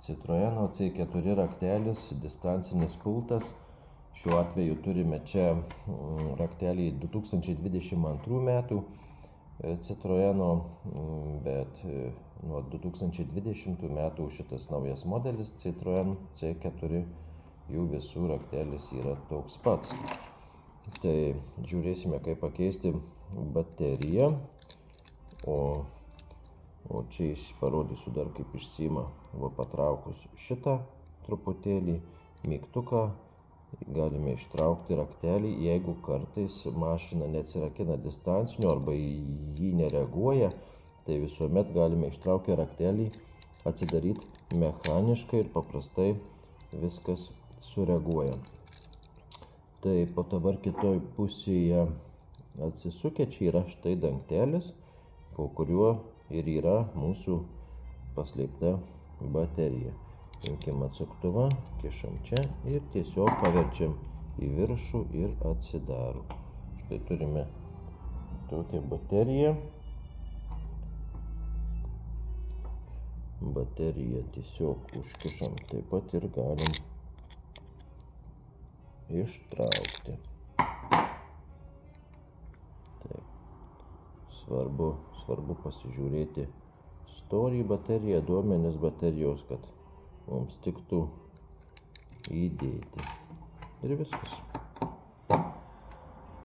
Citroeno C4 raktelis, distancinis pultas. Šiuo atveju turime čia raktelį 2022 metų Citroeno, bet nuo 2020 metų šitas naujas modelis Citroen C4 jų visų raktelis yra toks pats. Tai žiūrėsime, kaip pakeisti bateriją, o čia parodysiu dar, kaip išsiima, patraukus šitą truputėlį mygtuką, galime ištraukti raktelį. Jeigu kartais mašina neatsirakina distancinio arba jį nereaguoja, tai visuomet galime ištraukę raktelį atsidaryti mechaniškai ir paprastai viskas sureaguoja. Taip, o dabar kitoj pusėje atsisukę, čia yra štai dangtelis, po kuriuo ir yra mūsų paslėpta baterija. Imkim atsuktuvą, kišam čia ir tiesiog paverčiam į viršų ir atsidaro. Štai turime tokią bateriją. Bateriją tiesiog užkišam, taip pat ir galim ištraukti. Taip. Svarbu pasižiūrėti storį bateriją, duomenis baterijos, kad mums tiktų įdėti. Ir viskas.